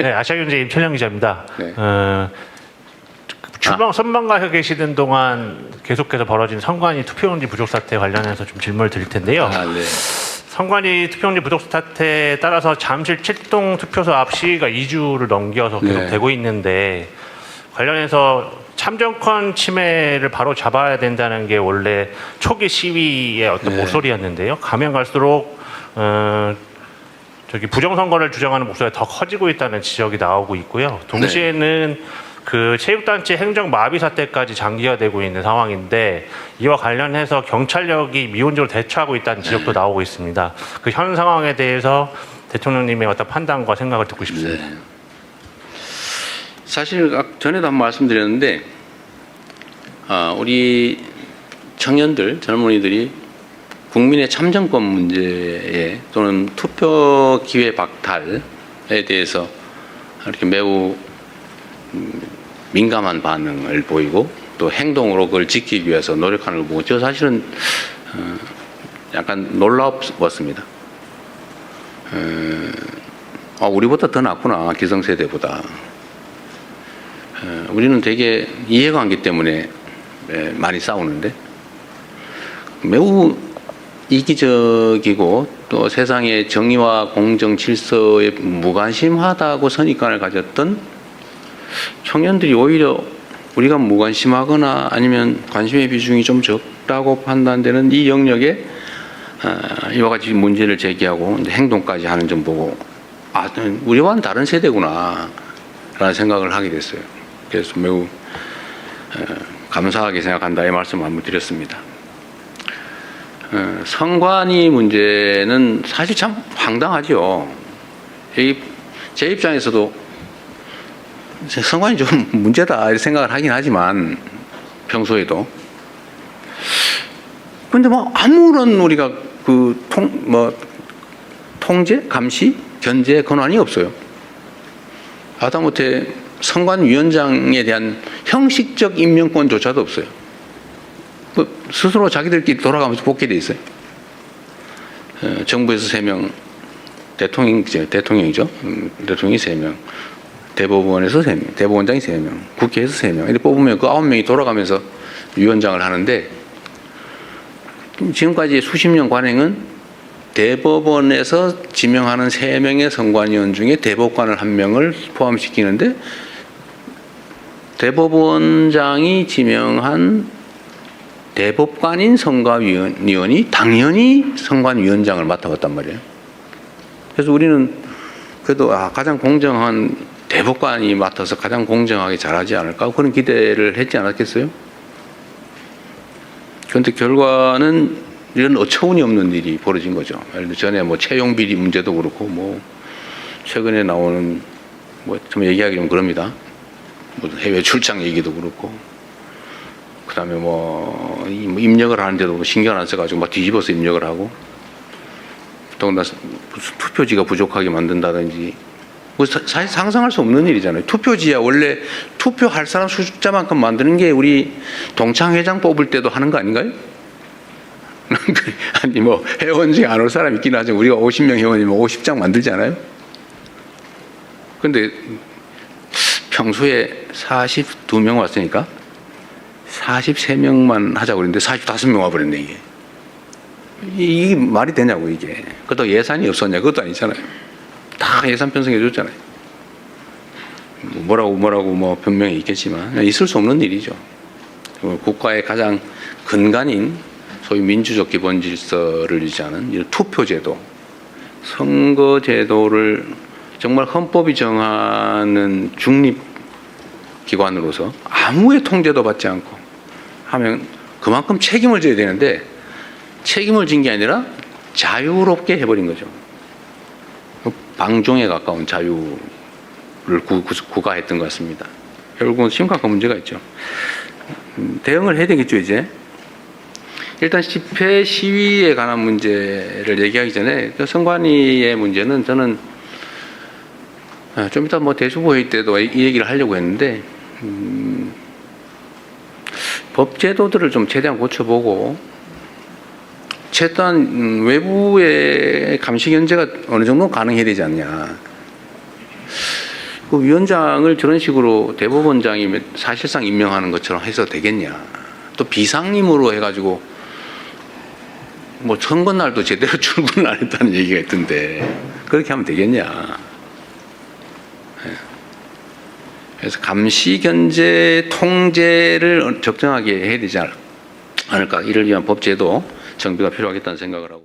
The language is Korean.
네, 아시아경제 임철영 기자입니다. 네. 선방가에 계시는 동안 계속해서 벌어진 선관위 투표용지 부족 사태 관련해서 좀 질문을 드릴 텐데요. 네. 선관위 투표용지 부족 사태에 따라서 잠실 7동 투표소 앞 시위가 2주를 넘겨서 계속 네. 되고 있는데 관련해서 참정권 침해를 바로 잡아야 된다는 게 원래 초기 시위의 어떤 네. 목소리였는데요. 가면 갈수록 부정선거를 주장하는 목소리가 더 커지고 있다는 지적이 나오고 있고요. 동시에는 그 체육단체 행정 마비 사태까지 장기화 되고 있는 상황인데 이와 관련해서 경찰력이 미온적으로 대처하고 있다는 지적도 나오고 있습니다. 그 현 상황에 대해서 대통령님의 어떤 판단과 생각을 듣고 싶습니다. 네. 사실 전에도 한번 말씀드렸는데 우리 청년들, 젊은이들이 국민의 참정권 문제에 또는 투표 기회 박탈에 대해서 이렇게 매우 민감한 반응을 보이고 또 행동으로 그걸 지키기 위해서 노력하는 걸 보고 저 사실은 약간 놀라웠습니다. 우리보다 더 낫구나, 기성세대보다. 우리는 되게 이해관계 때문에 많이 싸우는데 매우 이기적이고 또 세상의 정의와 공정 질서에 무관심하다고 선입관을 가졌던 청년들이 오히려 우리가 무관심하거나 아니면 관심의 비중이 좀 적다고 판단되는 이 영역에 이와 같이 문제를 제기하고 이제 행동까지 하는 점 보고 우리와는 다른 세대구나 라는 생각을 하게 됐어요. 그래서 매우 감사하게 생각한다 이 말씀 한번 드렸습니다. 선관위 문제는 사실 참 황당하죠. 제 입장에서도 선관위 좀 문제다 이렇게 생각을 하긴 하지만 평소에도 근데 뭐 아무런 우리가 통제, 감시, 견제 권한이 없어요. 하다못해 선관위원장에 대한 형식적 임명권조차도 없어요. 스스로 자기들끼리 돌아가면서 뽑게 돼 있어요. 정부에서 3명, 대통령이죠. 대통령이 3명, 대법원에서 3명, 대법원장이 3명, 국회에서 3명. 이렇게 뽑으면 그 9명이 돌아가면서 위원장을 하는데 지금까지 수십 년 관행은 대법원에서 지명하는 3명의 선관위원 중에 대법관을 1명을 포함시키는데 대법원장이 지명한 대법관인 선관위원이 당연히 선관위원장을 맡아왔단 말이에요. 그래서 우리는 그래도 가장 공정한 대법관이 맡아서 가장 공정하게 잘하지 않을까 그런 기대를 했지 않았겠어요? 그런데 결과는 이런 어처구니 없는 일이 벌어진 거죠. 예를 들어 전에 채용 비리 문제도 그렇고 최근에 나오는 좀 얘기하기 좀 그럽니다. 해외 출장 얘기도 그렇고 그다음에 입력을 하는데도 신경 안 써가지고 막 뒤집어서 입력을 하고 더군다나 무슨 투표지가 부족하게 만든다든지 사실 상상할 수 없는 일이잖아요. 투표지야 원래 투표할 사람 숫자만큼 만드는 게 우리 동창회장 뽑을 때도 하는 거 아닌가요? 아니 회원 중에 안 올 사람 있긴 하죠. 우리가 50명 회원이면 50장 만들지 않아요? 근데 평소에 42명 왔으니까 43명만 하자고 그랬는데 45명 와버렸네 이게 말이 되냐고 이게. 그것도 예산이 없었냐 그것도 아니잖아요. 다 예산 편성해 줬잖아요. 뭐라고 변명이 있겠지만 있을 수 없는 일이죠. 국가의 가장 근간인 소위 민주적 기본 질서를 유지하는 이런 투표제도, 선거제도를 정말 헌법이 정하는 중립기관으로서 아무의 통제도 받지 않고 하면 그만큼 책임을 져야 되는데 책임을 진 게 아니라 자유롭게 해버린 거죠. 방종에 가까운 자유를 구가했던 것 같습니다. 결국은 심각한 문제가 있죠. 대응을 해야 되겠죠 이제. 일단 집회 시위에 관한 문제를 얘기하기 전에 선관위의 문제는 저는 좀 이따 대수부회의 때도 이 얘기를 하려고 했는데 법제도들을 좀 최대한 고쳐보고 최소한 외부의 감시 견제가 어느 정도 가능해야 되지 않냐. 그 위원장을 저런 식으로 대법원장이 사실상 임명하는 것처럼 해서 되겠냐. 또 비상임으로 해가지고 뭐 선거날도 제대로 출근을 안 했다는 얘기가 있던데 그렇게 하면 되겠냐. 예. 그래서 감시, 견제, 통제를 적정하게 해야 되지 않을까. 이를 위한 법제도 정비가 필요하겠다는 생각을 하고.